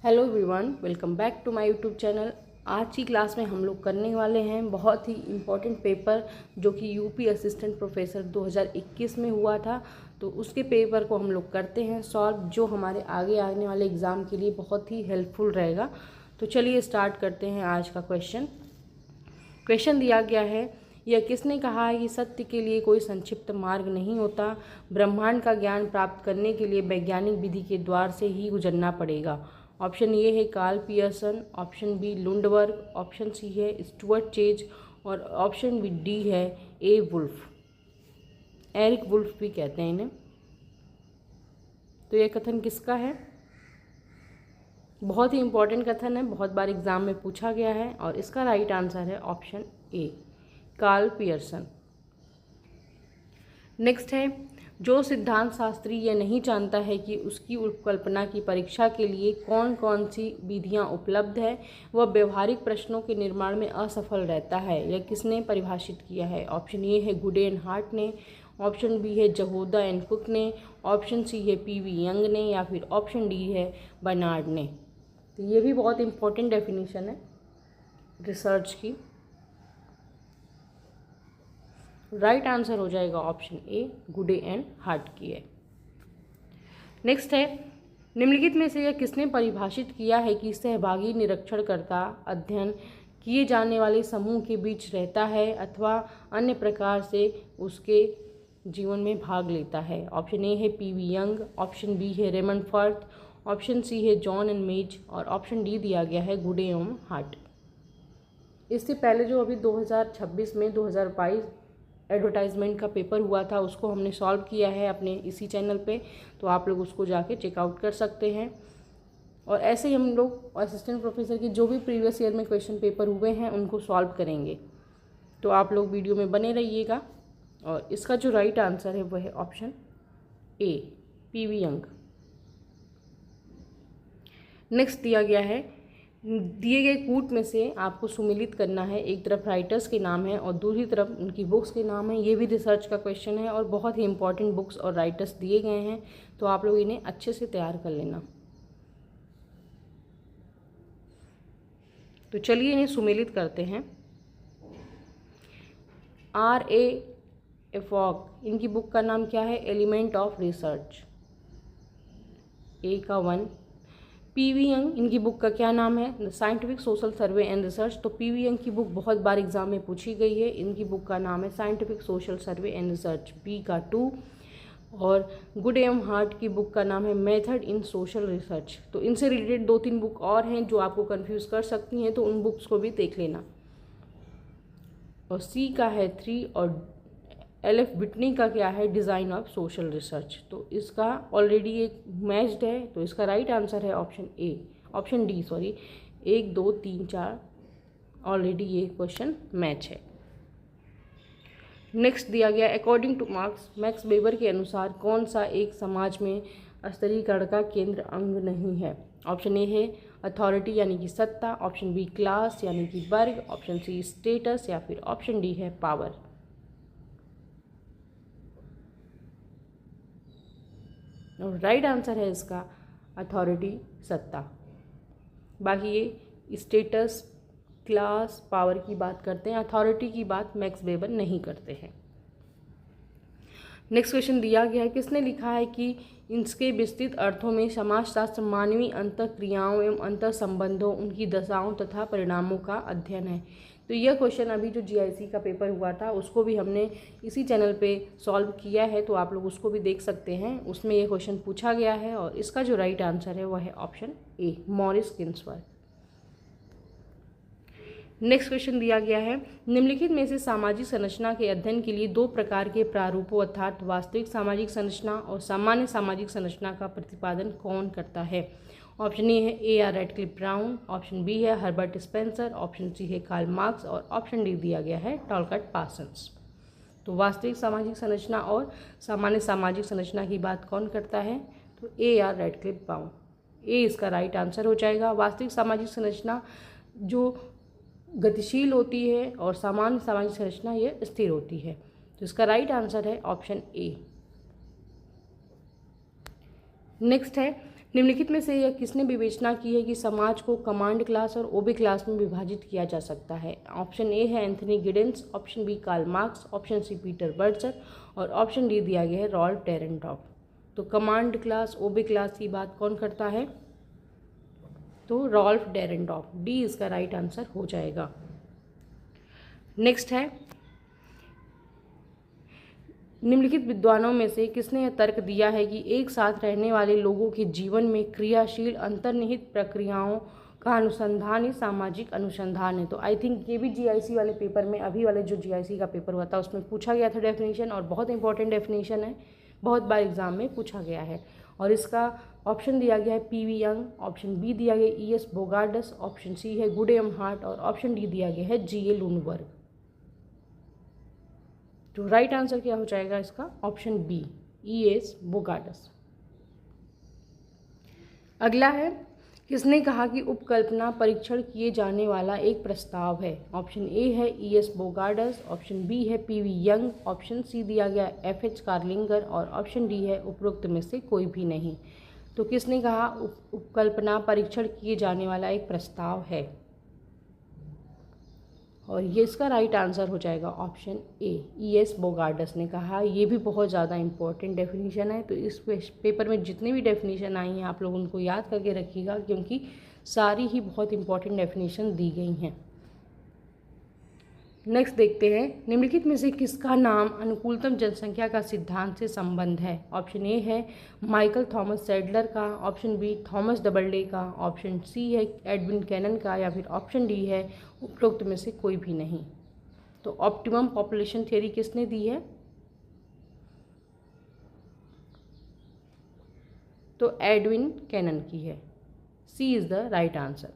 Hello everyone, welcome back to my YouTube channel. आज की class में हम लोग करने वाले हैं बहुत ही इम्पॉर्टेंट पेपर जो कि यूपी असिस्टेंट प्रोफेसर 2021 में हुआ था। तो उसके पेपर को हम लोग करते हैं सॉल्व, जो हमारे आगे आने वाले एग्ज़ाम के लिए बहुत ही हेल्पफुल रहेगा। तो चलिए स्टार्ट करते हैं आज का क्वेश्चन दिया गया है, यह किसने कहा है कि सत्य के लिए कोई संक्षिप्त मार्ग नहीं होता। ब्रह्मांड का ज्ञान प्राप्त करने के लिए वैज्ञानिक विधि के द्वार से ही गुजरना पड़ेगा। ऑप्शन ए है Karl Pearson, option B Lundberg, option C है स्टुअर्ट चेज और ऑप्शन बी डी है ए वुल्फ। एरिक वुल्फ भी कहते हैं इन्हें। तो यह कथन किसका है? बहुत ही इंपॉर्टेंट कथन है, बहुत बार एग्जाम में पूछा गया है और इसका राइट आंसर है option A, Karl Pearson. Next है, जो सिद्धांत शास्त्री यह नहीं जानता है कि उसकी उपकल्पना की परीक्षा के लिए कौन कौन सी विधियां उपलब्ध है, वह व्यवहारिक प्रश्नों के निर्माण में असफल रहता है। यह किसने परिभाषित किया है? ऑप्शन ए है गुडे एंड हार्ट ने, ऑप्शन बी है जहोदा एंड कुक ने, ऑप्शन सी है पीवी यंग ने या फिर ऑप्शन डी है बर्नार्ड ने। तो ये भी बहुत इंपॉर्टेंट डेफिनेशन है रिसर्च की। राइट आंसर हो जाएगा ऑप्शन ए, गुडे एंड हार्ट की है। नेक्स्ट है, निम्नलिखित में से यह किसने परिभाषित किया है कि सहभागी निरीक्षणकर्ता अध्ययन किए जाने वाले समूह के बीच रहता है अथवा अन्य प्रकार से उसके जीवन में भाग लेता है? ऑप्शन ए है पीवी यंग, ऑप्शन बी है रेमंड फर्थ, ऑप्शन सी है जॉन एंड मेज और ऑप्शन डी दिया गया है गुडे एवं हार्ट। इससे पहले जो अभी 2026 में 2022 एडवर्टाइजमेंट का पेपर हुआ था उसको हमने सॉल्व किया है अपने इसी चैनल पे, तो आप लोग उसको जाके चेकआउट कर सकते हैं। और ऐसे ही हम लोग असिस्टेंट प्रोफेसर के जो भी प्रीवियस ईयर में क्वेश्चन पेपर हुए हैं उनको सॉल्व करेंगे। तो आप लोग वीडियो में बने रहिएगा। और इसका जो राइट आंसर है वह है ऑप्शन ए, पीवी यंग। नेक्स्ट दिया गया है, दिए गए कूट में से आपको सुमेलित करना है। एक तरफ राइटर्स के नाम है और दूसरी तरफ उनकी बुक्स के नाम है। ये भी रिसर्च का क्वेश्चन है और बहुत ही इंपॉर्टेंट बुक्स और राइटर्स दिए गए हैं, तो आप लोग इन्हें अच्छे से तैयार कर लेना। तो चलिए इन्हें सुमेलित करते हैं। R.A. एफॉक, इनकी बुक का नाम क्या है? एलिमेंट ऑफ रिसर्च, ए का 1। पीवी यंग, इनकी बुक का क्या नाम है? The scientific social survey and research. तो पीवी यंग की बुक बहुत बार एग्जाम में पूछी गई है। इनकी बुक का नाम है scientific social survey and research, B का 2। और गुड एवं हार्ट की बुक का नाम है मेथड इन सोशल रिसर्च। तो इनसे रिलेटेड 2-3 बुक और हैं जो आपको कंफ्यूज कर सकती हैं, तो उन बुक्स को भी देख लेना। और सी का है 3 और एल.एफ. बिटनी का क्या है? Design of social research. तो इसका ऑलरेडी एक मैच्ड है, तो इसका राइट आंसर है ऑप्शन डी, 1, 2, 3, 4 ऑलरेडी ये क्वेश्चन मैच है। नेक्स्ट दिया गया, अकॉर्डिंग टू मैक्स वेबर के अनुसार कौन सा एक समाज में स्तरीकरण का केंद्र अंग नहीं है? ऑप्शन ए है अथॉरिटी यानी कि सत्ता, ऑप्शन बी क्लास यानी कि वर्ग, ऑप्शन सी स्टेटस या फिर ऑप्शन डी है पावर। और राइट आंसर है इसका अथॉरिटी, सत्ता। बाकी ये स्टेटस, क्लास, पावर की बात करते हैं, अथॉरिटी की बात मैक्स वेबर नहीं करते हैं। नेक्स्ट क्वेश्चन दिया गया है, किसने लिखा है कि इसके विस्तृत अर्थों में समाजशास्त्र मानवीय अंतःक्रियाओं एवं अंतर संबंधों, उनकी दशाओं तथा परिणामों का अध्ययन है? तो यह क्वेश्चन अभी जो जीआईसी का पेपर हुआ था उसको भी हमने इसी चैनल पे सॉल्व किया है, तो आप लोग उसको भी देख सकते हैं। उसमें यह क्वेश्चन पूछा गया है और इसका जो राइट आंसर है वह है option A, Morris Kinsworth. Next question दिया गया है, निम्नलिखित में से सामाजिक संरचना के अध्ययन के लिए 2 प्रकार के प्रारूपों अर्थात वास्तविक सामाजिक संरचना और सामान्य सामाजिक संरचना का प्रतिपादन कौन करता है? ऑप्शन ए है A.R. Radcliffe Brown, option B है हर्बर्ट स्पेंसर, ऑप्शन सी है कार्ल मार्क्स और ऑप्शन डी दिया गया है टॉलकट पार्सन्स। तो वास्तविक सामाजिक संरचना और सामान्य सामाजिक संरचना की बात कौन करता है? तो A.R. रैडक्लिफ ब्राउन, ए इसका राइट आंसर हो जाएगा। वास्तविक सामाजिक संरचना जो गतिशील होती है और सामान्य सामाजिक संरचना ये स्थिर होती है, तो इसका राइट आंसर है ऑप्शन ए। नेक्स्ट है, निम्नलिखित में से यह किसने विवेचना की है कि समाज को कमांड क्लास और ओबे क्लास में विभाजित किया जा सकता है? ऑप्शन ए है Anthony Giddens, option B Karl Marx, option C Peter Berger और ऑप्शन डी दिया गया है रॉल्फ डेरेनडॉर्फ। तो कमांड क्लास ओबे क्लास की बात कौन करता है? तो रॉल्फ डेरेनडॉर्फ। डी इसका राइट आंसर हो जाएगा। नेक्स्ट है, निम्नलिखित विद्वानों में से किसने यह तर्क दिया है कि एक साथ रहने वाले लोगों के जीवन में क्रियाशील अंतर्निहित प्रक्रियाओं का अनुसंधान ही सामाजिक अनुसंधान है? तो आई थिंक ये भी जीआईसी वाले पेपर में, अभी वाले जो जीआईसी का पेपर हुआ था उसमें पूछा गया था डेफिनेशन, और बहुत इंपॉर्टेंट डेफिनेशन है, बहुत बार एग्जाम में पूछा गया है। और इसका ऑप्शन दिया गया है पीवी यंग, ऑप्शन बी दिया गया ईएस बोगार्डस, ऑप्शन सी है गुडेम हार्ट और ऑप्शन डी दिया गया है जीए लुनबर्ग। तो राइट आंसर क्या हो जाएगा इसका? Option B ES Bogardus. अगला है, किसने कहा कि उपकल्पना परीक्षण किए जाने वाला एक प्रस्ताव है? ऑप्शन ए है ईएस बोगार्डस, ऑप्शन बी है पीवी यंग, ऑप्शन सी दिया गया एफएच कार्लिंगर और ऑप्शन डी है उपरोक्त में से कोई भी नहीं। तो किसने कहा उपकल्पना परीक्षण किए जाने वाला एक प्रस्ताव है? और ये इसका राइट आंसर हो जाएगा ऑप्शन ए ईएस बोगार्डस ने कहा। ये भी बहुत ज़्यादा इंपॉर्टेंट डेफिनेशन है, तो इस पेपर में जितनी भी डेफिनेशन आई हैं आप लोग उनको याद करके रखिएगा, क्योंकि सारी ही बहुत इंपॉर्टेंट डेफिनेशन दी गई हैं। नेक्स्ट देखते हैं, निम्नलिखित में से किसका नाम अनुकूलतम जनसंख्या का सिद्धांत से संबंध है? ऑप्शन ए है माइकल थॉमस सैडलर का, ऑप्शन बी थॉमस डबलडे का, ऑप्शन सी है एडविन कैनन का या फिर ऑप्शन डी है उपरोक्त में से कोई भी नहीं। तो ऑप्टिमम पॉपुलेशन थ्योरी किसने दी है? तो एडविन कैनन की है। C is the right answer.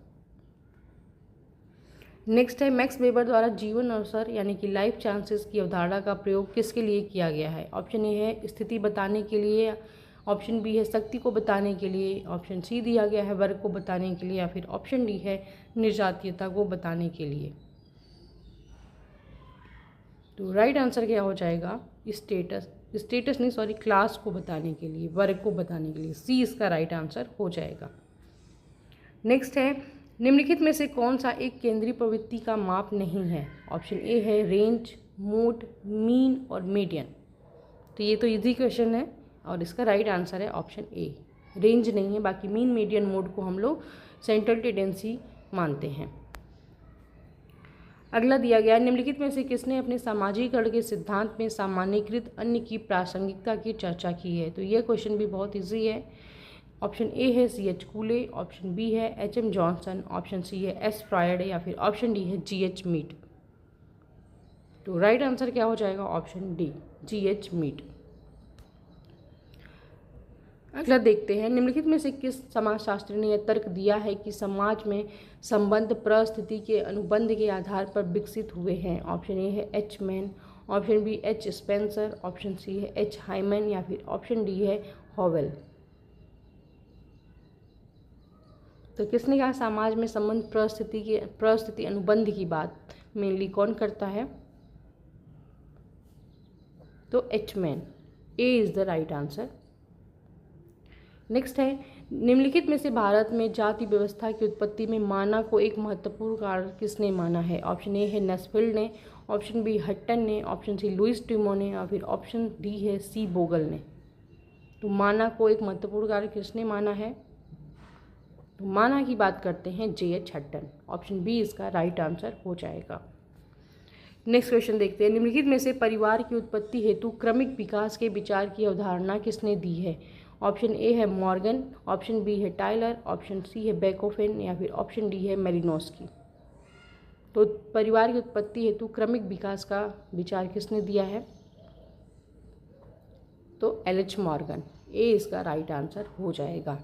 Next है, मैक्स वेबर द्वारा जीवन अवसर यानी कि लाइफ चांसेस की अवधारणा का प्रयोग किसके लिए किया गया है? ऑप्शन ए है स्थिति बताने के लिए, ऑप्शन बी है शक्ति को बताने के लिए, ऑप्शन सी दिया गया है वर्ग को बताने के लिए या फिर ऑप्शन डी है निर्जातीयता को बताने के लिए। तो राइट आंसर क्या हो जाएगा? स्टेटस नहीं सॉरी क्लास को बताने के लिए, वर्ग को बताने के लिए। सी इसका राइट आंसर हो जाएगा। नेक्स्ट है, निम्नलिखित में से कौन सा एक केंद्रीय प्रवृत्ति का माप नहीं है? ऑप्शन ए है रेंज, मोड, मीन और मीडियन। तो ये तो इजी क्वेश्चन है और इसका राइट आंसर है ऑप्शन ए रेंज नहीं है, बाकी मीन मीडियन मोड को हम लोग सेंट्रल टेंडेंसी मानते हैं। अगला दिया गया, निम्नलिखित में से किसने अपने सामाजिकरण के सिद्धांत में सामान्यीकृत अन्य की प्रासंगिकता की चर्चा की है? तो ये क्वेश्चन भी बहुत ईजी है। ऑप्शन ए है CH कूले, ऑप्शन बी है HM जॉनसन, ऑप्शन सी है S फ्रायडे या फिर ऑप्शन डी है GH मीट। तो राइट आंसर क्या हो जाएगा? Option D GH Mead. अगला देखते हैं, निम्नलिखित में से किस समाजशास्त्री ने यह तर्क दिया है कि समाज में संबंध परिस्थिति के अनुबंध के आधार पर विकसित हुए हैं? ऑप्शन ए है H Mann, option B H Spencer, option C है H हाइमन या फिर ऑप्शन डी है हॉवेल। तो किसने कहा समाज में संबंध परिस्थिति अनुबंध की बात मेनली कौन करता है? तो H man. A is the right answer. Next है, निम्नलिखित में से भारत में जाति व्यवस्था की उत्पत्ति में माना को एक महत्वपूर्ण कारण किसने माना है? ऑप्शन ए है नस्फील्ड ने, ऑप्शन बी हट्टन ने, ऑप्शन सी लुइस टिमो ने या फिर ऑप्शन डी है सी बोगल ने। तो माना को एक महत्वपूर्ण कारण किसने माना है? तो माना की बात करते हैं JH हट्टन। ऑप्शन बी इसका राइट आंसर हो जाएगा। नेक्स्ट क्वेश्चन देखते हैं, निम्नलिखित में से परिवार की उत्पत्ति हेतु क्रमिक विकास के विचार की अवधारणा किसने दी है? ऑप्शन ए है मॉर्गन, ऑप्शन बी है टाइलर, ऑप्शन सी है बेकोफेन या फिर ऑप्शन डी है मेलिनोस्की। तो परिवार की उत्पत्ति हेतु क्रमिक विकास का विचार किसने दिया है? तो LH मॉर्गन। ए इसका राइट आंसर हो जाएगा।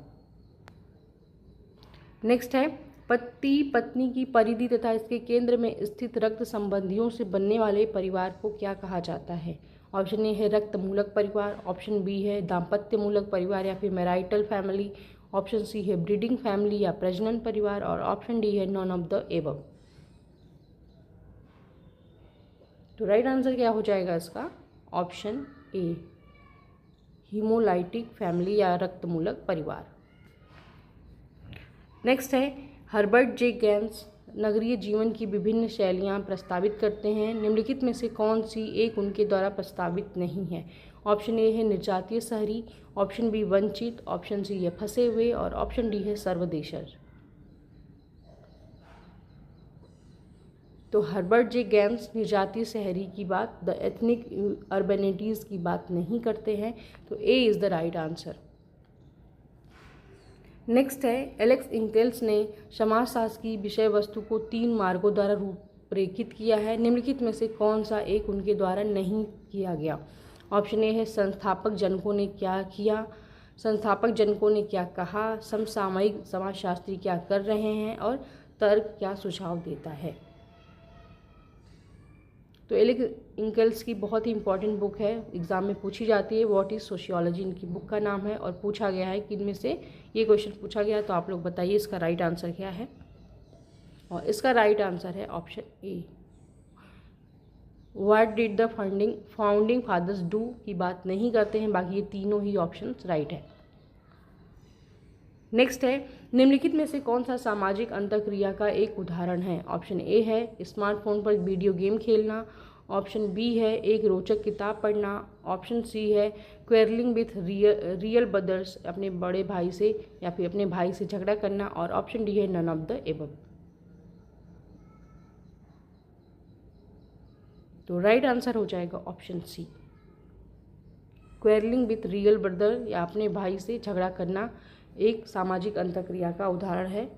नेक्स्ट है, पति पत्नी की परिधि तथा इसके केंद्र में स्थित रक्त संबंधियों से बनने वाले परिवार को क्या कहा जाता है? ऑप्शन ए है रक्त मूलक परिवार, ऑप्शन बी है दाम्पत्य मूलक परिवार या फिर मैराइटल फैमिली, ऑप्शन सी है ब्रीडिंग फैमिली या प्रजनन परिवार और ऑप्शन डी है नॉन ऑफ द एबव। तो राइट आंसर क्या हो जाएगा इसका? ऑप्शन ए हीमोलाइटिक फैमिली या रक्त मूलक परिवार। नेक्स्ट है हर्बर्ट जे गेंस नगरीय जीवन की विभिन्न शैलियाँ प्रस्तावित करते हैं। निम्नलिखित में से कौन सी एक उनके द्वारा प्रस्तावित नहीं है? ऑप्शन ए है निर्जातीय शहरी, ऑप्शन बी वंचित, ऑप्शन सी है फंसे हुए और ऑप्शन डी है सर्वदेशज। तो हर्बर्ट जे गेंस निर्जातीय शहरी की बात, द एथनिक अर्बेनिटीज़ की बात नहीं करते हैं, तो A is the right answer. Next है एलेक्स इंगल्स ने समाजशास्त्र की विषय वस्तु को 3 मार्गों द्वारा रूपरेखित किया है। निम्नलिखित में से कौन सा एक उनके द्वारा नहीं किया गया? ऑप्शन ए है संस्थापक जनकों ने क्या किया, संस्थापक जनकों ने क्या कहा, समसामयिक समाजशास्त्री क्या कर रहे हैं और तर्क क्या सुझाव देता है। तो एलेक्स इंगल्स की बहुत ही इंपॉर्टेंट बुक है, एग्जाम में पूछी जाती है। व्हाट इज़ सोशियोलॉजी इनकी बुक का नाम है और पूछा गया है कि इनमें से ये क्वेश्चन पूछा गया, तो आप लोग बताइए इसका राइट आंसर क्या है। और इसका राइट आंसर है option A. What did the founding fathers do की बात नहीं करते हैं, बाकी ये तीनों ही ऑप्शन राइट है। नेक्स्ट है निम्नलिखित में से कौन सा सामाजिक अंतःक्रिया का एक उदाहरण है? ऑप्शन ए है स्मार्टफोन पर वीडियो गेम खेलना, ऑप्शन बी है एक रोचक किताब पढ़ना, ऑप्शन सी है क्वेरलिंग विथ रियल ब्रदर्स अपने बड़े भाई से या फिर अपने भाई से झगड़ा करना, और ऑप्शन डी है नन ऑफ द एबव। तो राइट आंसर हो जाएगा option C, quarrelling with real brother या अपने भाई से झगड़ा करना एक सामाजिक अंतःक्रिया का उदाहरण है।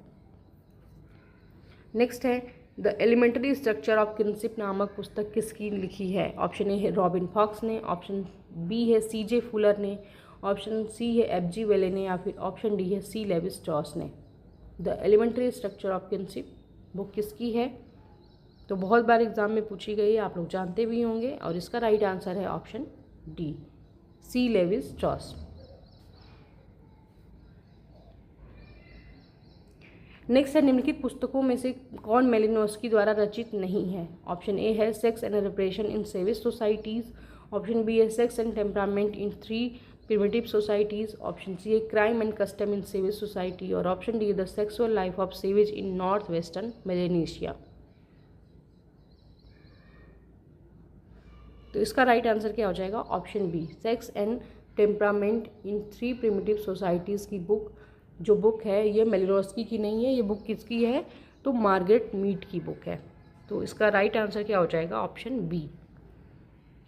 नेक्स्ट है the elementary structure of kinship नामक पुस्तक किसकी लिखी है? ऑप्शन ए है रॉबिन फॉक्स ने, ऑप्शन बी है CJ फुलर ने, ऑप्शन सी है FG वेले ने, या फिर ऑप्शन डी है C लेविस स्ट्रॉस ने। The elementary structure of kinship book किसकी है? तो बहुत बार एग्जाम में पूछी गई है, आप लोग जानते भी होंगे, और इसका राइट आंसर है option D, C Levi Strauss. Next है निम्नलिखित पुस्तकों में से कौन मेलिनोव्स्की द्वारा रचित नहीं है? ऑप्शन ए है sex and repression in savage societies, option B है sex and temperament in 3 primitive societies, option C है crime and custom in savage society, और option D the sexual life of savage in north western Melanesia. तो इसका right answer क्या हो जाएगा? Option B, sex and temperament in 3 primitive societies की book जो book है ये मेलिनोव्स्की की नहीं है, ये बुक किसकी है? तो मार्गरेट मीड की बुक है। तो इसका राइट आंसर क्या हो जाएगा? Option B.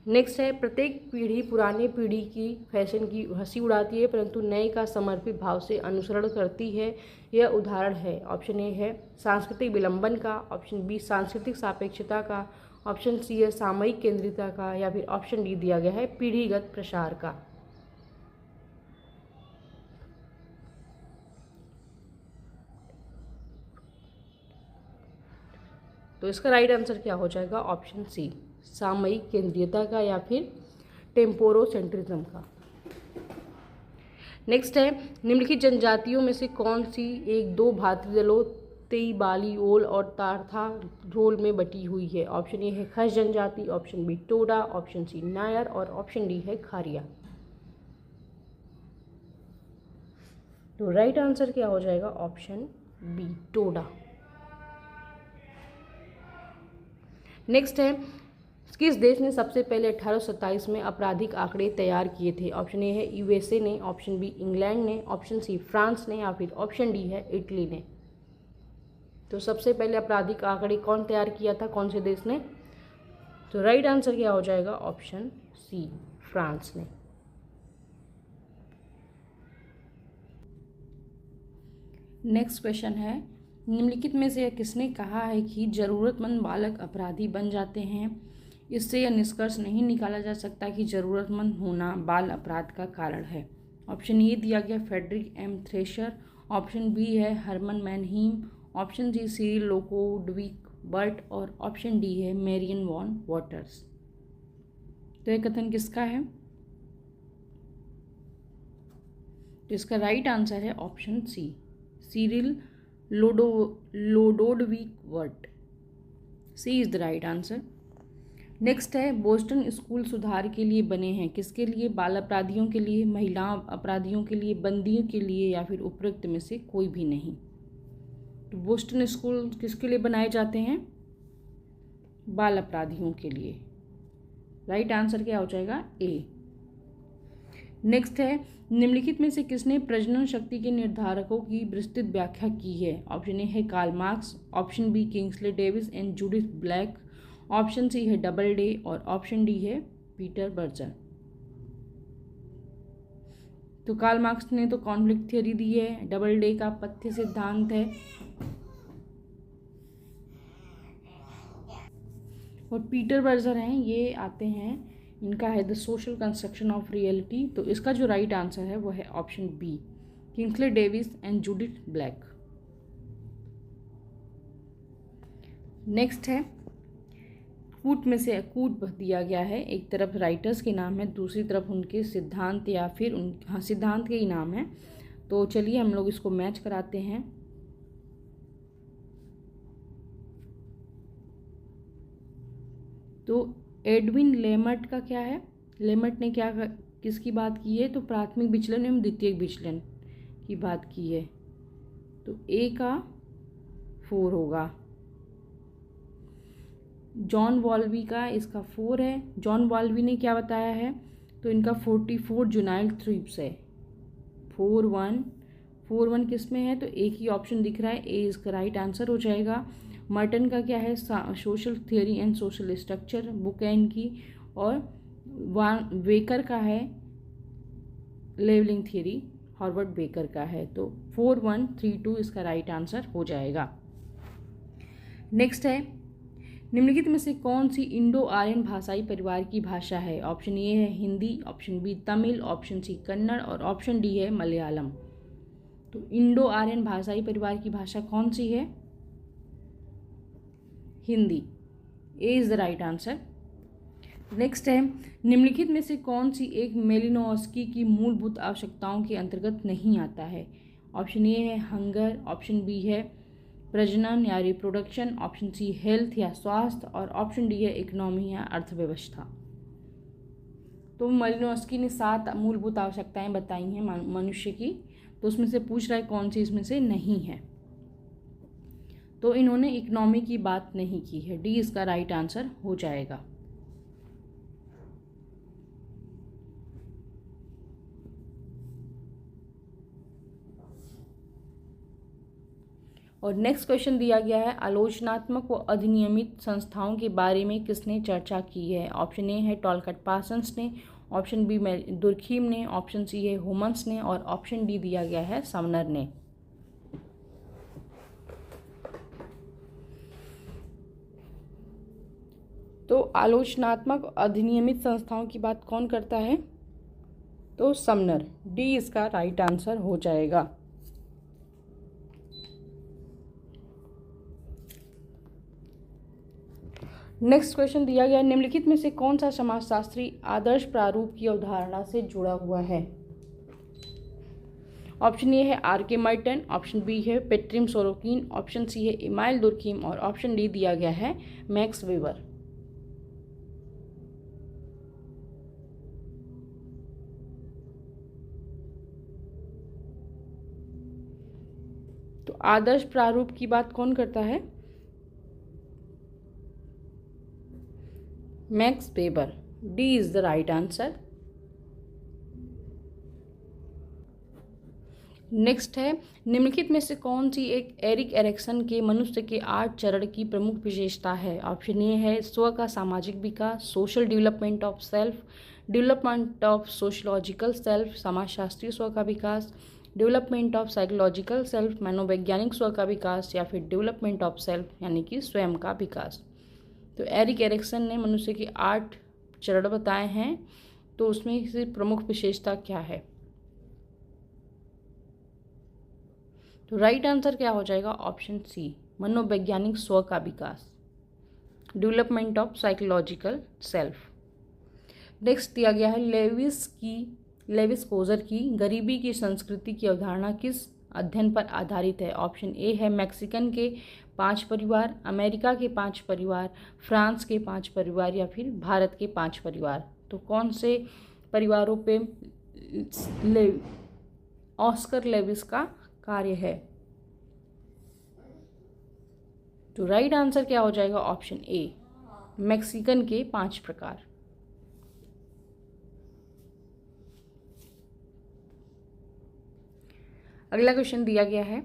नेक्स्ट है प्रत्येक पीढ़ी पुराने पीढ़ी की फैशन की हंसी उड़ाती है परंतु नए का समर्पित भाव से अनुसरण करती है, यह उदाहरण है। ऑप्शन ए है सांस्कृतिक विलंबन का, ऑप्शन बी सांस्कृतिक सापेक्षता का, ऑप्शन सी है सामयिक केंद्रिता का, या फिर ऑप्शन डी दिया गया है पीढ़ीगत प्रसार का। तो इसका राइट आंसर क्या हो जाएगा? ऑप्शन सी, सामयिक केंद्रीयता का या फिर टेम्पोरोसेंट्रिज्म का। नेक्स्ट है निम्नलिखित जनजातियों में से कौन सी एक 2 भातृदलों तेईबाली ओल और तारथा रोल में बटी हुई है? ऑप्शन ए है खस जनजाति, option B Toda, option C Nair, और ऑप्शन डी है खारिया। तो राइट आंसर क्या हो जाएगा? Option B, Toda. नेक्स्ट है किस देश ने सबसे पहले 1827 में आपराधिक आंकड़े तैयार किए थे? ऑप्शन ए है USA ने, ऑप्शन बी इंग्लैंड ने, ऑप्शन सी फ्रांस ने, या फिर ऑप्शन डी है इटली ने। तो सबसे पहले आपराधिक आंकड़े कौन तैयार किया था, कौन से देश ने? तो राइट आंसर क्या हो जाएगा? ऑप्शन सी, फ्रांस ने। नेक्स्ट क्वेश्चन है निम्नलिखित में से किसने कहा है कि जरूरतमंद बालक अपराधी बन जाते हैं? इससे यह निष्कर्ष नहीं निकाला जा सकता कि जरूरतमंद होना बाल अपराध का कारण है। ऑप्शन ए दिया गया Frederick M Thrasher, option B है Herman Mannheim, option C Cyril Lodowic Burt, और ऑप्शन डी है मैरियन वॉन वॉटर्स। तो यह कथन किसका है? तो इसका राइट आंसर है option C, Cyril Lodowic Burt. C is the right answer. Next है बोस्टन स्कूल सुधार के लिए बने हैं, किसके लिए? बाल अपराधियों के लिए, महिला अपराधियों के लिए, बंदियों के लिए, या फिर उपरोक्त में से कोई भी नहीं। तो बोस्टन स्कूल किसके लिए बनाए जाते हैं? बाल अपराधियों के लिए। राइट आंसर क्या हो जाएगा? ए। नेक्स्ट है, निम्नलिखित में से किसने प्रजनन शक्ति के निर्धारकों की विस्तृत व्याख्या की है? ऑप्शन ए है Karl Marx, option B Kingsley Davis and Judith Black, option C है डबल डे और ऑप्शन डी है पीटर बर्जर। तो कार्ल मार्क्स ने तो कॉन्फ्लिक्ट थ्योरी दी है, डबल डे का पथ्य सिद्धांत है, और पीटर बर्जर हैं ये आते हैं, इनका है the social construction of reality. तो इसका जो राइट आंसर है वो है option B, Kingsley Davis and Judith Black. Next है, कूट में से कूट दिया गया है, एक तरफ राइटर्स के नाम है, दूसरी तरफ उनके सिद्धांत या फिर सिद्धांत के ही नाम है। तो चलिए हम लोग इसको मैच कराते हैं। तो एडविन लेमर्ट का क्या है? लेमर्ट ने क्या किसकी बात की है? तो प्राथमिक विचलन एवं द्वितीयक विचलन की बात की है। तो ए का 4 होगा। जॉन वॉल्वी का इसका 4 है। जॉन वॉल्वी ने क्या बताया है? तो इनका 44 जुनाइल थ्रिप्स है। 4-1 किस में है? तो एक ही ऑप्शन दिख रहा है, ए इसका राइट आंसर हो जाएगा। मर्टन का क्या है? Social theory and social structure, बुकैन की, और बेकर का है लेवलिंग थियोरी, हॉर्वर्ड बेकर का है। तो 4132 इसका राइट आंसर हो जाएगा। नेक्स्ट है, निम्नलिखित में से कौन सी इंडो आर्यन भाषाई परिवार की भाषा है? ऑप्शन ए है Hindi, option B Tamil, option C Kannada और ऑप्शन डी है मलयालम। तो इंडो आर्यन भाषाई परिवार की भाषा कौन सी है? Hindi. A is the right answer. Next है, निम्नलिखित में से कौन सी एक मेलिनोव्स्की की मूलभूत आवश्यकताओं के अंतर्गत नहीं आता है? ऑप्शन ए है हंगर, ऑप्शन बी है प्रजनन या रिप्रोडक्शन, ऑप्शन सी हेल्थ या स्वास्थ्य, और ऑप्शन डी है इकोनॉमी या अर्थव्यवस्था। तो मेलिनोव्स्की ने 7 मूलभूत आवश्यकताएं बताई हैं मनुष्य की, तो उसमें से पूछ रहा है कौन सी इसमें से नहीं है। तो इन्होंने इकोनॉमी की बात नहीं की है, डी इसका राइट आंसर हो जाएगा। और नेक्स्ट क्वेश्चन दिया गया है, आलोचनात्मक व अधिनियमित संस्थाओं के बारे में किसने चर्चा की है? ऑप्शन ए है टॉलकट पार्सन्स ने, ऑप्शन बी दुर्खीम ने, ऑप्शन सी है हुमन्स ने, और ऑप्शन डी दिया गया है समनर ने। तो आलोचनात्मक अधिनियमित संस्थाओं की बात कौन करता है? तो समनर, डी इसका राइट आंसर हो जाएगा। नेक्स्ट क्वेश्चन दिया गया, निम्नलिखित में से कौन सा समाजशास्त्री आदर्श प्रारूप की अवधारणा से जुड़ा हुआ है? ऑप्शन ए है आर.के. मर्टन, ऑप्शन बी है पेट्रिम सोरोकिन, ऑप्शन सी है इमाइल दुर्खीम, और ऑप्शन डी दिया गया है मैक्स वेबर। तो आदर्श प्रारूप की बात कौन करता है? Max weber, D is the right answer. Next है, निम्नलिखित में से कौन सी एक एरिक एरिक्सन के मनुष्य के 8 चरण की प्रमुख विशेषता है? ऑप्शन ए है स्व का सामाजिक विकास, social development of self, development of sociological self, समाजशास्त्रीय स्व का विकास, डेवलपमेंट ऑफ साइकोलॉजिकल सेल्फ, मनोवैज्ञानिक स्व का विकास, या फिर डेवलपमेंट ऑफ सेल्फ यानी कि स्वयं का विकास। तो एरिक एरिक्सन ने मनुष्य के 8 चरण बताए हैं, तो उसमें से प्रमुख विशेषता क्या है? तो राइट आंसर क्या हो जाएगा? ऑप्शन सी, मनोवैज्ञानिक स्व का विकास, development of psychological self. Next दिया गया है, लेविस कोजर की गरीबी की संस्कृति की अवधारणा किस अध्ययन पर आधारित है? ऑप्शन ए है मैक्सिकन के 5 परिवार, अमेरिका के 5 परिवार, फ्रांस के 5 परिवार, या फिर भारत के 5 परिवार। तो कौन से परिवारों पे ऑस्कर लेविस का कार्य है? तो राइट आंसर क्या हो जाएगा? ऑप्शन ए, मैक्सिकन के 5 प्रकार। अगला क्वेश्चन दिया गया है,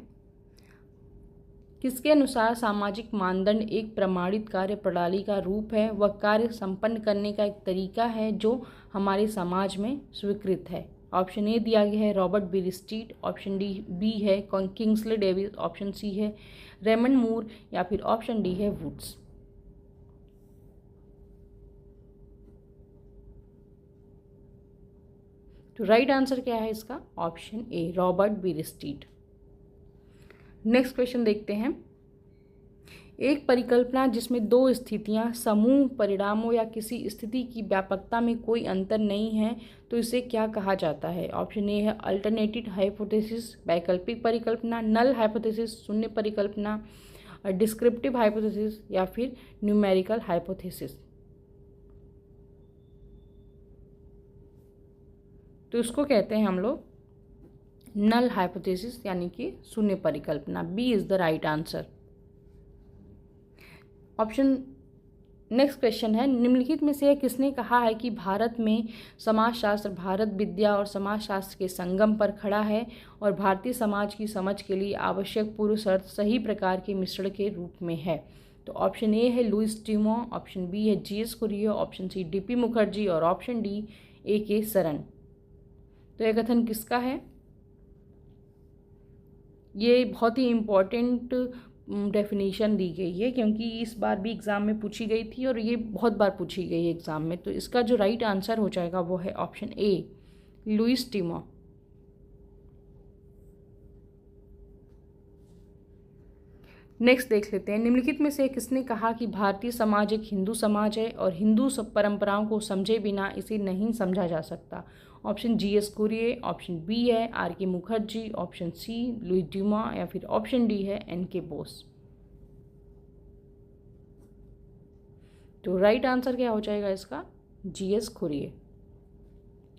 किसके अनुसार सामाजिक मानदंड एक प्रमाणित कार्य प्रणाली का रूप है? वह कार्य संपन्न करने का एक तरीका है जो हमारे समाज में स्वीकृत है। ऑप्शन ए दिया गया है Robert Bierstedt, option D B है किंग्सले डेविस, ऑप्शन सी है रेमंड मूर, या फिर ऑप्शन डी है वुड्स। तो राइट आंसर क्या है इसका? Option A, Robert Bierstedt. Next question देखते हैं, एक परिकल्पना जिसमें दो स्थितियां, समूह परिणामों या किसी स्थिति की व्यापकता में कोई अंतर नहीं है, तो इसे क्या कहा जाता है? ऑप्शन ए है अल्टरनेटिव हाइपोथेसिस, वैकल्पिक परिकल्पना, नल हाइपोथेसिस, शून्य परिकल्पना, डिस्क्रिप्टिव हाइपोथेसिस, या फिर न्यूमेरिकल हाइपोथेसिस। तो इसको कहते हैं हम लोग नल हाइपोथेसिस, यानी कि शून्य परिकल्पना। B is the right answer. Option next question है, निम्नलिखित में से किसने कहा है कि भारत में समाजशास्त्र भारत विद्या और समाजशास्त्र के संगम पर खड़ा है और भारतीय समाज की समझ के लिए आवश्यक पूर्व शर्त सही प्रकार के मिश्रण के रूप में है? तो ऑप्शन ए है लुईस टिमो, ऑप्शन बी है GS Ghurye, option C DP Mukherjee, और ऑप्शन डी ए.के. सरन। तो यह कथन किसका है? ये बहुत ही इम्पॉर्टेंट डेफिनेशन दी गई है, क्योंकि इस बार भी एग्ज़ाम में पूछी गई थी और ये बहुत बार पूछी गई है एग्ज़ाम में। तो इसका जो राइट आंसर हो जाएगा वो है ऑप्शन ए, लुईस टिमो। नेक्स्ट देख लेते हैं, निम्नलिखित में से किसने कहा कि भारतीय समाज एक हिंदू समाज है और हिंदू सब परंपराओं को समझे बिना इसे नहीं समझा जा सकता? Option GS Ghurye, option B है R K. Mukherjee, option C Louis Dumont, या फिर ऑप्शन डी है एन.के. बोस। तो राइट आंसर क्या हो जाएगा इसका? जीएस कुरिये।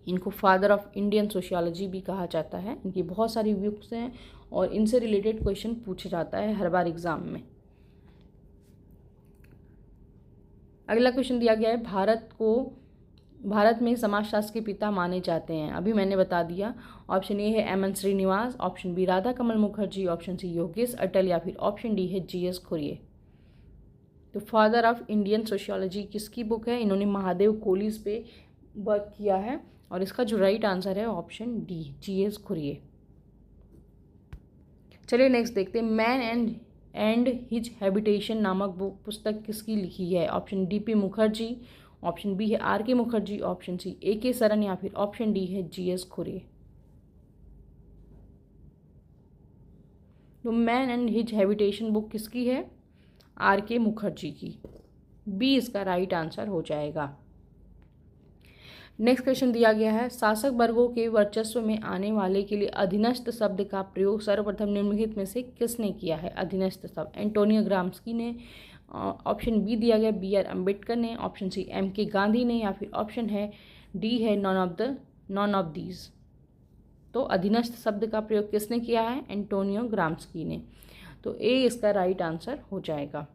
इनको फादर ऑफ इंडियन सोशियोलॉजी भी कहा जाता है। इनकी बहुत सारी बुक्स हैं और इनसे रिलेटेड क्वेश्चन पूछा जाता है हर बार एग्जाम में। अगला क्वेश्चन दिया गया है, भारत में समाजशास्त्र के पिता माने जाते हैं। अभी मैंने बता दिया। ऑप्शन ए है M N. Srinivas, option B Radha Kamal Mukherjee, option C Yogesh Atal, या फिर ऑप्शन डी है जीएस कुरिये। तो फादर ऑफ इंडियन सोशियोलॉजी किसकी बुक है? इन्होंने महादेव कोलिस पे वर्क किया है और इसका जो राइट आंसर है ऑप्शन डी, जीएस कुरिये। चलिए नेक्स्ट देखते हैं, मैन एंड हिज हैबिटेशन नामक पुस्तक किसकी लिखी है? Option D P Mukherjee, option B है R K. Mukherjee, option C A K. Saran, या फिर ऑप्शन डी है जीएस कुरिये। तो man and his habitation book किसकी है? आर.के. मुखर्जी की। बी इसका राइट आंसर हो जाएगा। नेक्स्ट क्वेश्चन दिया गया है, शासक वर्गों के वर्चस्व में आने वाले के लिए अधीनस्थ शब्द का प्रयोग सर्वप्रथम निम्नलिखित में से किसने किया है? अधीनस्थ शब्द एंटोनियो ग्राम्स्की ने, ऑप्शन बी दिया गया बी.आर. अम्बेडकर ने, ऑप्शन सी एम.के. गांधी ने, या फिर ऑप्शन है डी है नॉन ऑफ दीज। तो अधीनस्थ शब्द का प्रयोग किसने किया है? एंटोनियो ग्राम्स्की ने। तो ए इसका राइट आंसर हो जाएगा।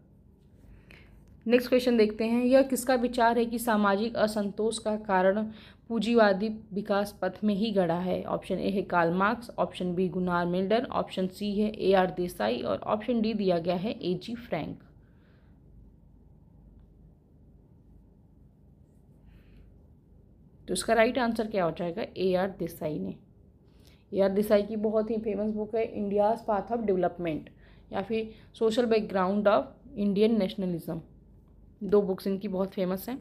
नेक्स्ट क्वेश्चन देखते हैं, यह किसका विचार है कि सामाजिक असंतोष का कारण पूंजीवादी विकास पथ में ही गड़ा है? ऑप्शन ए है Karl Marx, option B Gunnar Myrdal, option C है ए.आर. देसाई, और ऑप्शन डी दिया गया है ए.जी. फ्रैंक। तो इसका राइट आंसर क्या हो जाएगा? ए.आर. देसाई ने। ए.आर. देसाई की बहुत ही फेमस बुक है इंडियाज पाथ ऑफ डेवलपमेंट, या फिर social background of Indian nationalism. दो बुक्स इनकी बहुत फेमस हैं।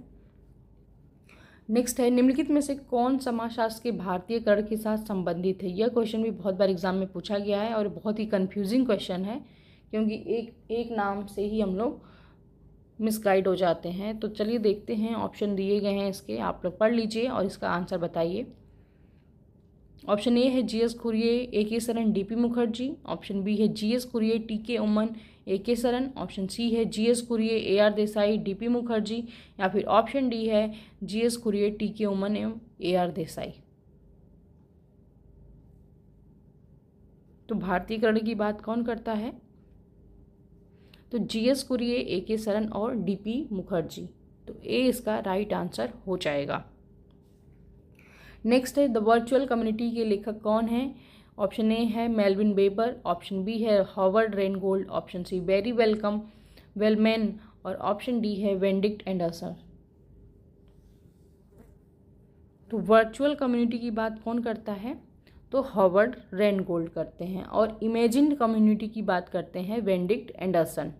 नेक्स्ट है, निम्नलिखित में से कौन समाजशास्त्र के भारतीयकरण के साथ संबंधित है? यह क्वेश्चन भी बहुत बार एग्जाम में पूछा गया है और बहुत ही कंफ्यूजिंग क्वेश्चन है, क्योंकि एक नाम से ही हम लोग मिसगाइड हो जाते हैं। तो चलिए देखते हैं, ऑप्शन दिए गए हैं इसके, आप लोग पढ़ लीजिए और इसका आंसर बताइए। ऑप्शन ए है G S Ghurye, A K. Saran, D P Mukherjee, option B है G S Ghurye, T K. Oommen, A K. Saran, option C है G S Ghurye, A R. Desai, D P Mukherjee, या फिर ऑप्शन डी है जीएस कुरिये, टी.के. उमन एवं ए.आर. देसाई। तो भारतीयकरण की बात कौन करता है? तो GS कुरिये, AK सरन और DP मुखर्जी। तो ए इसका राइट आंसर हो जाएगा। नेक्स्ट है द वर्चुअल कम्युनिटी के लेखक कौन है? ऑप्शन ए है मेल्विन वेबर, ऑप्शन बी है हॉवर्ड रेनगोल्ड, ऑप्शन सी बेरी वेलमैन और ऑप्शन डी है वेंडिक्ट एंडरसन। तो वर्चुअल कम्युनिटी की बात कौन करता है? तो हॉवर्ड रेनगोल्ड करते हैं। और इमेजिन्ड कम्युनिटी की बात करते हैं वेंडिक्ट एंडरसन।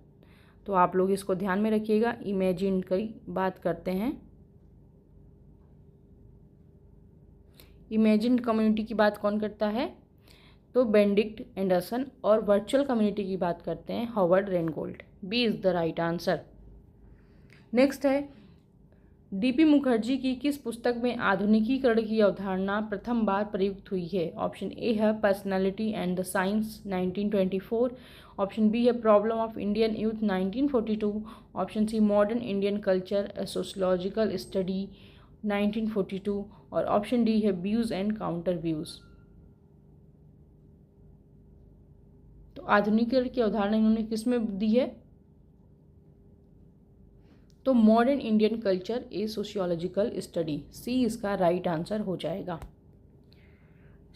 तो आप लोग इसको ध्यान में रखिएगा, इमेजिन्ड की बात करते हैं, इमेजिन्ड कम्युनिटी की बात कौन करता है? तो बेंडिक्ट एंडरसन। और वर्चुअल कम्युनिटी की बात करते हैं Howard Rheingold. B is the right answer. Next है DP मुखर्जी की किस पुस्तक में आधुनिकीकरण की अवधारणा प्रथम बार प्रयुक्त हुई है? ऑप्शन ए है personality and the science 1924, option B है problem of Indian youth 1942, option C modern Indian culture a sociological study 1942 और ऑप्शन डी है व्यूज एंड काउंटर व्यूज। तो आधुनिकीकरण की अवधारणा इन्होंने किसमें दी है? तो modern Indian culture a sociological study. C इसका राइट आंसर हो जाएगा।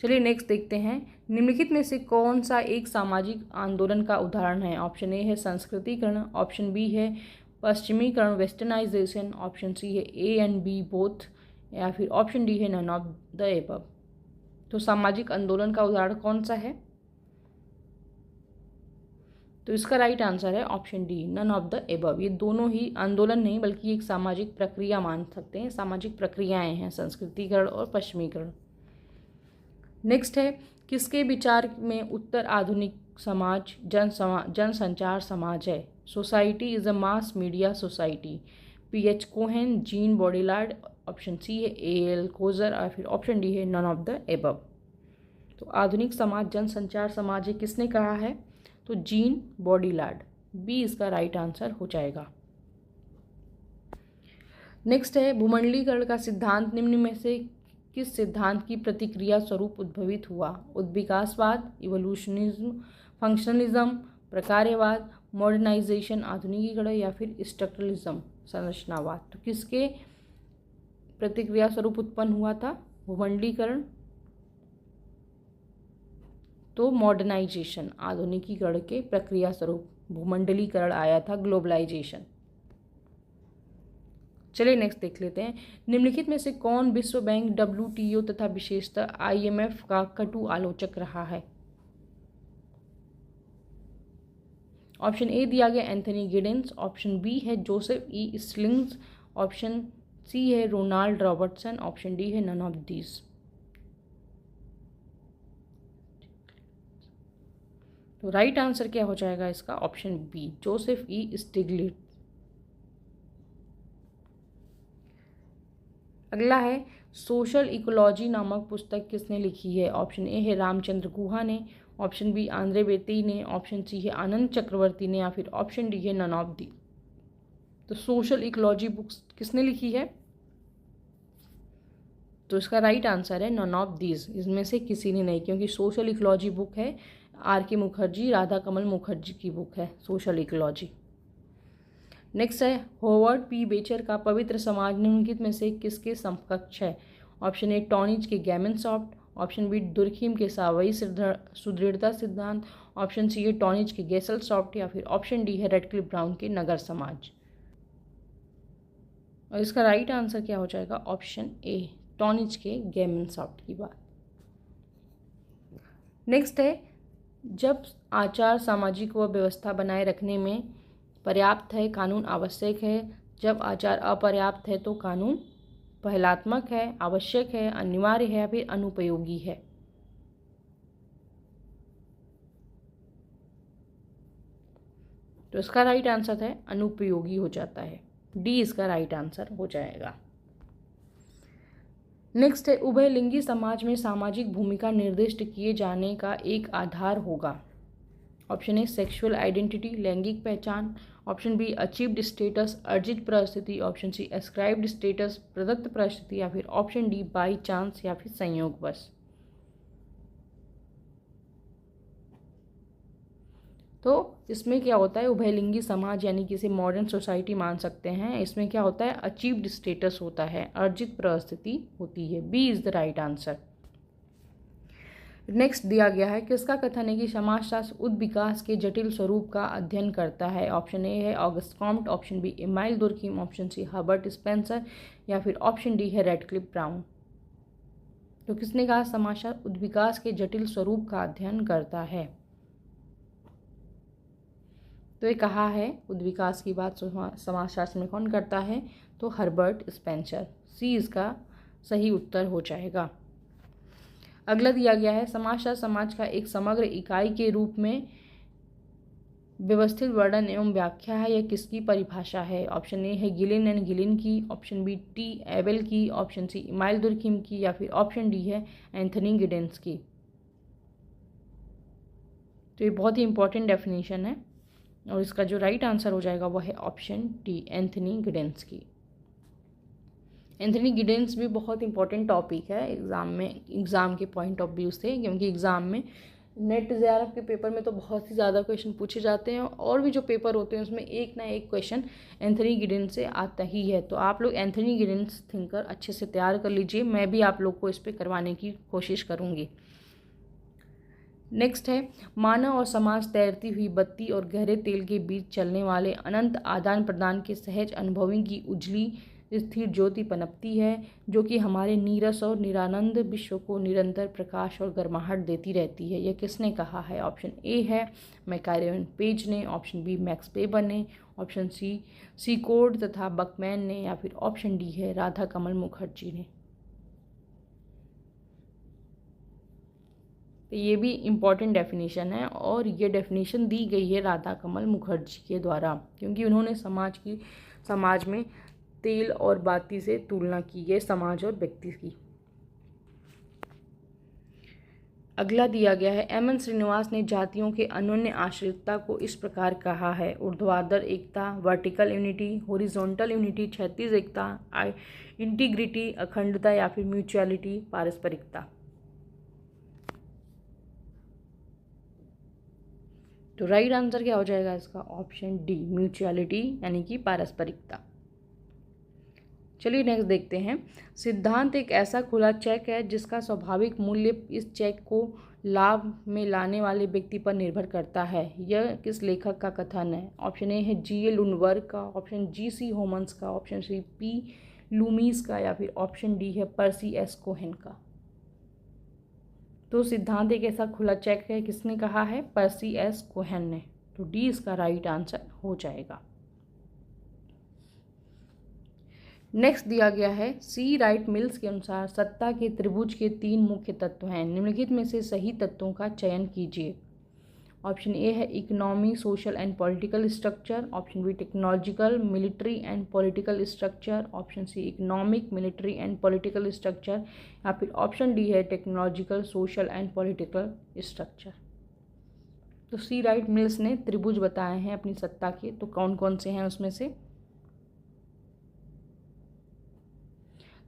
चलिए नेक्स्ट देखते हैं, निम्नलिखित में से कौन सा एक सामाजिक आंदोलन का उदाहरण है? ऑप्शन ए है संस्कृतिकरण, ऑप्शन बी है पश्चिमीकरण वेस्टर्नाइजेशन, ऑप्शन सी है ए एंड बी बोथ या फिर ऑप्शन डी है नन ऑफ द एबव। तो सामाजिक आंदोलन का उदाहरण कौन सा है? तो इसका राइट आंसर है option D none of the above. ये दोनों ही आंदोलन नहीं बल्कि एक सामाजिक प्रक्रिया मान सकते हैं, सामाजिक प्रक्रियाएं हैं संस्कृतिकरण और पश्चिमीकरण। नेक्स्ट है किसके विचार में उत्तर आधुनिक समाज जनसंचार समाज है? Society is a mass media society. PH Cohen, Jean Baudrillard, option C है AL कोजर और फिर ऑप्शन डी है नन ऑफ द एबव। तो आधुनिक समाज जनसंचार समाज है, किसने कहा है? तो जीन बॉडीलार्ड। बी इसका राइट आंसर हो जाएगा। नेक्स्ट है भूमंडलीकरण का सिद्धांत निम्न में से किस सिद्धांत की प्रतिक्रिया स्वरूप उद्भवित हुआ? उद्विकासवाद, इवोल्यूशनिज्म, फंक्शनलिज्म, प्रकार्यवाद, मॉडर्नाइजेशन आधुनिकीकरण या फिर स्ट्रक्चरलिज्म संरचनावाद। तो किसके प्रतिक्रिया स्वरूप उत्पन्न हुआ था भूमंडलीकरण? तो मॉडर्नाइजेशन आधुनिकीकरण के प्रक्रिया स्वरूप भूमंडलीकरण आया था, ग्लोबलाइजेशन। चलिए नेक्स्ट देख लेते हैं, निम्नलिखित में से कौन विश्व बैंक, WTO तथा विशेषतः IMF का कटु आलोचक रहा है? ऑप्शन ए दिया गया एंथनी गिडेंस, ऑप्शन बी है जोसेफ E. स्लिंग्स, ऑप्शन सी है रोनाल्ड रॉबर्टसन, ऑप्शन डी है नन ऑफ दीज। तो राइट आंसर क्या हो जाएगा इसका? Option B Joseph E. Stiglitz. अगला है सोशल इकोलॉजी नामक पुस्तक किसने लिखी है? ऑप्शन ए है रामचंद्र गुहा ने, ऑप्शन बी आंद्रे बेती ने, ऑप्शन सी है आनंद चक्रवर्ती ने या फिर ऑप्शन डी है नन ऑफ दी। तो सोशल इकोलॉजी बुक्स किसने लिखी है? तो इसका राइट आंसर है नन ऑफ दीज, इसमें से किसी ने नहीं, क्योंकि सोशल इकोलॉजी बुक है RK मुखर्जी, राधा कमल मुखर्जी की बुक है सोशल इकोलॉजी। नेक्स्ट है होवर्ड P. बेचर का पवित्र समाज निम्नलिखित में से किसके समकक्ष है? ऑप्शन ए टॉनिज के गैमनसॉफ्ट, ऑप्शन बी दुर्खीम के सावई सुदृढ़ता सिद्धांत, ऑप्शन सी है टॉनिज के गेसलसॉफ्ट या फिर ऑप्शन डी है रेडक्लिफ ब्राउन के नगर समाज। और इसका राइट आंसर क्या हो जाएगा? ऑप्शन ए टॉनिज के गैमनसॉफ्ट की बात। नेक्स्ट है जब आचार सामाजिक व व्यवस्था बनाए रखने में पर्याप्त है कानून आवश्यक है, जब आचार अपर्याप्त है तो कानून पहलात्मक है, आवश्यक है, अनिवार्य है या फिर अनुपयोगी है। तो इसका राइट आंसर है अनुपयोगी हो जाता है। डी इसका राइट आंसर हो जाएगा। नेक्स्ट है उभयलिंगी समाज में सामाजिक भूमिका निर्दिष्ट किए जाने का एक आधार होगा। ऑप्शन ए सेक्सुअल आइडेंटिटी लैंगिक पहचान, ऑप्शन बी अचीव्ड स्टेटस अर्जित परिस्थिति, ऑप्शन सी एस्क्राइब्ड स्टेटस प्रदत्त परिस्थिति या फिर ऑप्शन डी बाई चांस या फिर संयोगवश। तो इसमें क्या होता है, उभयलिंगी समाज यानी कि इसे मॉडर्न सोसाइटी मान सकते हैं। इसमें क्या होता है, अचीव्ड स्टेटस होता है, अर्जित परिस्थिति होती है। B is the right answer. Next दिया गया है, किसका कथन है कि समाजशास्त्र उद्विकास के जटिल स्वरूप का अध्ययन करता है। ऑप्शन ए है Auguste Comte, option B Emile Durkheim, option C Herbert Spencer या फिर ऑप्शन डी है रेडक्लिफ ब्राउन। तो किसने कहा समाजशास्त्र उद्विकास के जटिल स्वरूप का अध्ययन करता है? तो ये कहा है उद्विकास की बात समाजशास्त्र में कौन करता है? तो हर्बर्ट स्पेंसर। सी इसका सही उत्तर हो जाएगा। अगला दिया गया है, समाजशास्त्र समाज का एक समग्र इकाई के रूप में व्यवस्थित वर्णन एवं व्याख्या है। यह किसकी परिभाषा है? ऑप्शन ए है गिलिन एंड गिलिन की, ऑप्शन बी टी एबेल की, ऑप्शन सी इमाइल दुर्खिम की या फिर ऑप्शन डी है एंथनी गिडेंस की। तो ये बहुत ही इंपॉर्टेंट डेफिनेशन है और इसका जो राइट आंसर हो जाएगा वो है ऑप्शन डी एंथनी गिडेंस की। एंथनी गिडेंस भी बहुत इंपॉर्टेंट टॉपिक है एग्ज़ाम के पॉइंट ऑफ व्यू से, क्योंकि एग्ज़ाम में नेट जेआरएफ के पेपर में तो बहुत ही ज़्यादा क्वेश्चन पूछे जाते हैं और भी जो पेपर होते हैं उसमें एक ना एक क्वेश्चन एंथनी गिडेंस से आता ही है। तो आप लोग एंथनी गिडेंस थिंकर अच्छे से तैयार कर लीजिए, मैं भी आप लोग को इस पर करवाने की कोशिश करूँगी। नेक्स्ट है, मानव और समाज तैरती हुई बत्ती और गहरे तेल के बीच चलने वाले अनंत आदान प्रदान के सहज अनुभवी की उजली स्थिर ज्योति पनपती है, जो कि हमारे नीरस और निरानंद विश्व को निरंतर प्रकाश और गर्माहट देती रहती है। यह किसने कहा है? ऑप्शन ए है मैकारेवन पेज ने, ऑप्शन बी मैक्स वेबर ने, ऑप्शन सी सीकोर्ड तथा बकमैन ने या फिर ऑप्शन डी है राधा कमल मुखर्जी ने। तो ये भी इम्पॉर्टेंट डेफिनेशन है और ये डेफिनेशन दी गई है राधा कमल मुखर्जी के द्वारा, क्योंकि उन्होंने समाज में तेल और बाती से तुलना की है समाज और व्यक्ति की। अगला दिया गया है, एम.एन. श्रीनिवास ने जातियों के अन्योन्य आश्रितता को इस प्रकार कहा है। ऊर्ध्वाधर एकता, वर्टिकल यूनिटी, हॉरिजॉन्टल यूनिटी, क्षैतिज एकता, इंटीग्रिटी, अखंडता या फिर म्यूचुअलिटी, पारस्परिकता। तो राइट आंसर क्या हो जाएगा इसका? ऑप्शन डी म्यूचुअलिटी यानी कि पारस्परिकता। चलिए नेक्स्ट देखते हैं, सिद्धांत एक ऐसा खुला चेक है जिसका स्वाभाविक मूल्य इस चेक को लाभ में लाने वाले व्यक्ति पर निर्भर करता है। यह किस लेखक का कथन है? ऑप्शन ए है जी.ए. लुनबर्ग का, ऑप्शन जी.सी. होमन्स का, ऑप्शन सी पी. लूमीस का या फिर ऑप्शन डी है पर्सी एस कोहेन का। तो सिद्धांत एक ऐसा खुला चेक है, किसने कहा है? पर्सी एस कोहेन ने। तो डी इसका राइट आंसर हो जाएगा। नेक्स्ट दिया गया है, सी राइट मिल्स के अनुसार सत्ता के त्रिभुज के 3 मुख्य तत्व हैं। निम्नलिखित में से सही तत्वों का चयन कीजिए। ऑप्शन ए है economy, social and political structure, option B technological, military and political structure, option C economic, military and political structure या फिर ऑप्शन डी है technological, social and political structure. तो सी राइट मिल्स ने त्रिभुज बताए हैं अपनी सत्ता के, तो कौन कौन से हैं उसमें से?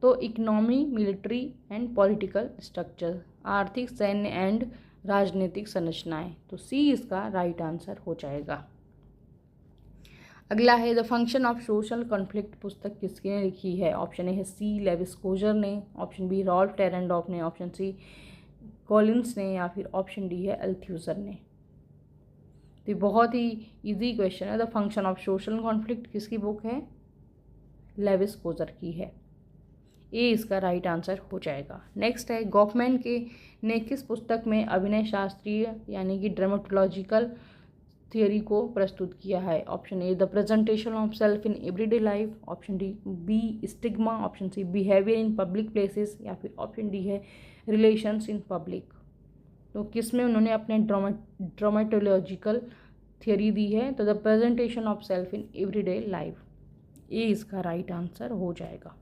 तो economy, military and political structure, आर्थिक, सैन्य एंड राजनीतिक संरचनाएं। तो सी इसका राइट आंसर हो जाएगा। अगला है, the function of social conflict पुस्तक किसने लिखी है? ऑप्शन ए है सी लेविस कोजर ने, ऑप्शन बी रॉल्फ टेरेंडॉफ ने, ऑप्शन सी कॉलिंस ने या फिर ऑप्शन डी है अल्थ्यूजर ने। तो बहुत ही इजी क्वेश्चन है। The function of social conflict किसकी बुक है? लेविस कोजर की है। ए इसका राइट आंसर हो जाएगा। नेक्स्ट है, गॉफमैन ने किस पुस्तक में अभिनय शास्त्रीय यानी कि ड्रामेटोलॉजिकल थियोरी को प्रस्तुत किया है? Option A the presentation of self in everyday life, option D B stigma, option C behaviour in public places या फिर ऑप्शन डी है रिलेशंस इन पब्लिक। तो किस में उन्होंने अपने ड्रामेटोलॉजिकल थियोरी दी है? तो the presentation of self in everyday life. A इसका राइट आंसर हो जाएगा।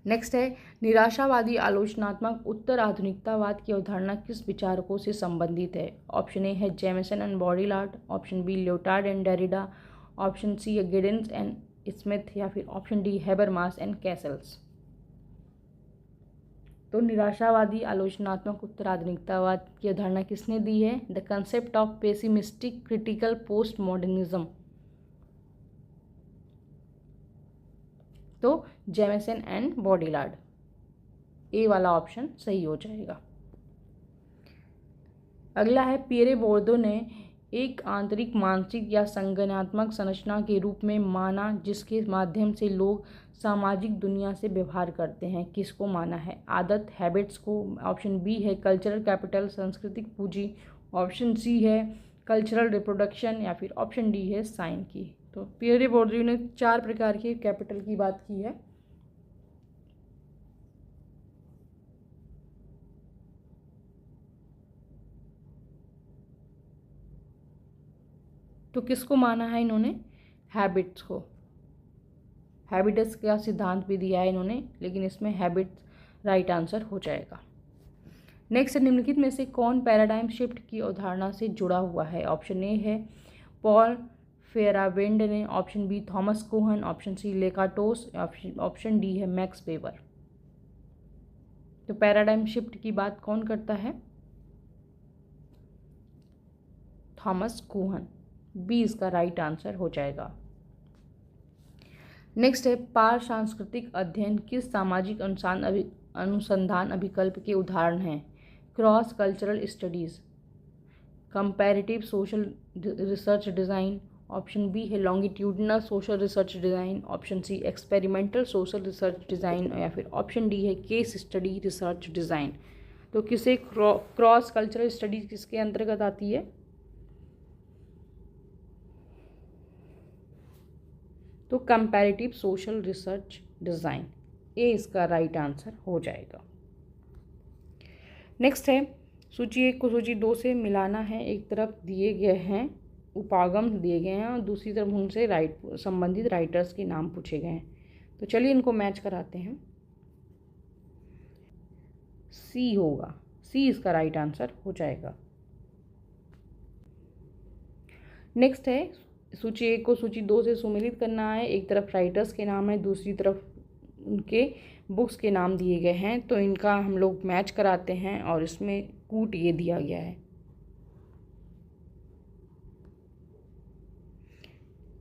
नेक्स्ट है, निराशावादी आलोचनात्मक उत्तर आधुनिकतावाद की अवधारणा किस विचारकों से संबंधित है? ऑप्शन ए है Jameson and Baudrillard, option B Lyotard and Derrida, option C है गिडेंस एंड स्मिथ या फिर option D Habermas and Castells. तो निराशावादी आलोचनात्मक उत्तराधुनिकतावाद की अवधारणा किसने दी है? The concept of pessimistic critical post modernism, तो जेमिसन एंड बॉडीलार्ड। ए वाला ऑप्शन सही हो जाएगा। अगला है पियरे बोर्दो ने एक आंतरिक मानसिक या संज्ञानात्मक संरचना के रूप में माना जिसके माध्यम से लोग सामाजिक दुनिया से व्यवहार करते हैं। किसको माना है? आदत, हैबिट्स को। ऑप्शन बी है कल्चरल कैपिटल, सांस्कृतिक पूंजी। ऑप्शन सी है कल्चरल रिप्रोडक्शन, या फिर ऑप्शन डी है साइन की। तो पियरे बोर्दियू ने 4 प्रकार के कैपिटल की बात की है। तो किसको माना है इन्होंने? हैबिट्स को। हैबिटस का सिद्धांत भी दिया है इन्होंने, लेकिन इसमें हैबिट्स राइट आंसर हो जाएगा। नेक्स्ट, निम्नलिखित में से कौन पैराडाइम शिफ्ट की अवधारणा से जुड़ा हुआ है? ऑप्शन ए है पॉल फेराबेंड ने, option B Thomas Kuhn, option C Lakatos, option D है मैक्स वेबर। तो पैराडाइम शिफ्ट की बात कौन करता है? Thomas Kuhn. बी इसका राइट आंसर हो जाएगा। नेक्स्ट है पार सांस्कृतिक अध्ययन किस सामाजिक अनुसंधान अभिकल्प के उदाहरण हैं? Cross cultural studies, comparative social research design, option B है longitudinal social research design, option C experimental social research design, या फिर ऑप्शन डी है केस स्टडी रिसर्च डिज़ाइन। तो किसे क्रॉस कल्चरल स्टडीज किसके अंतर्गत आती है? तो कंपैरेटिव सोशल रिसर्च डिज़ाइन। ए इसका राइट आंसर हो जाएगा। नेक्स्ट है सूची 1 को सूची 2 से मिलाना है। एक तरफ दिए गए हैं उपागम दिए गए हैं और दूसरी तरफ उनसे संबंधित राइटर्स के नाम पूछे गए हैं। तो चलिए इनको मैच कराते हैं। सी होगा, सी इसका राइट आंसर हो जाएगा। नेक्स्ट है सूची 1 को सूची 2 से सुमेलित करना है। एक तरफ राइटर्स के नाम है, दूसरी तरफ उनके बुक्स के नाम दिए गए हैं। तो इनका हम लोग मैच कराते हैं और इसमें कूट ये दिया गया है।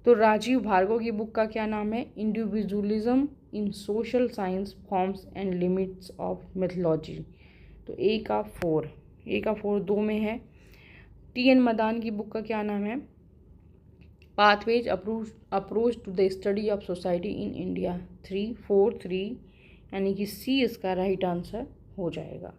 तो राजीव भार्गव की बुक का क्या नाम है? Individualism in social science forms and limits of methodology. तो ए का 4 2 में है। टी.एन. मदान की बुक का क्या नाम है? Pathways approach to the study of society in India. 3 4 3, यानी कि सी इसका राइट आंसर हो जाएगा।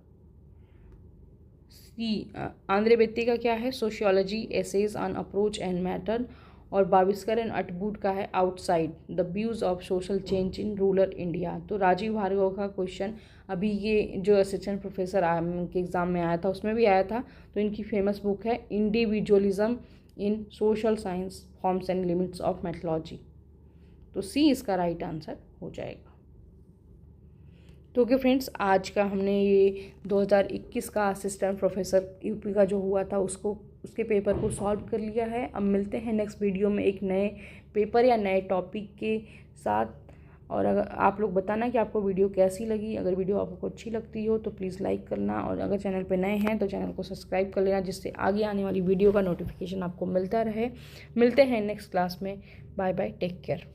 सी आंद्रे बेत्ती का क्या है? Sociology essays on approach and matter. और बाविस्कर एंड अटबूट का है outside the views of social change in rural India. तो राजीव भार्गव का क्वेश्चन अभी ये जो असिस्टेंट प्रोफेसर के एग्ज़ाम में आया था उसमें भी आया था। तो इनकी फेमस बुक है individualism in social science forms and limits of methodology. तो सी इसका राइट आंसर हो जाएगा। तो ओके फ्रेंड्स, आज का हमने ये 2021 का असिस्टेंट प्रोफेसर यूपी का जो हुआ था उसके पेपर को सॉल्व कर लिया है। अब मिलते हैं नेक्स्ट वीडियो में एक नए पेपर या नए टॉपिक के साथ। और अगर आप लोग बताना कि आपको वीडियो कैसी लगी। अगर वीडियो आपको अच्छी लगती हो तो प्लीज़ लाइक करना, और अगर चैनल पे नए हैं तो चैनल को सब्सक्राइब कर लेना, जिससे आगे आने वाली वीडियो का नोटिफिकेशन आपको मिलता रहे। मिलते हैं नेक्स्ट क्लास में। Bye bye, take care.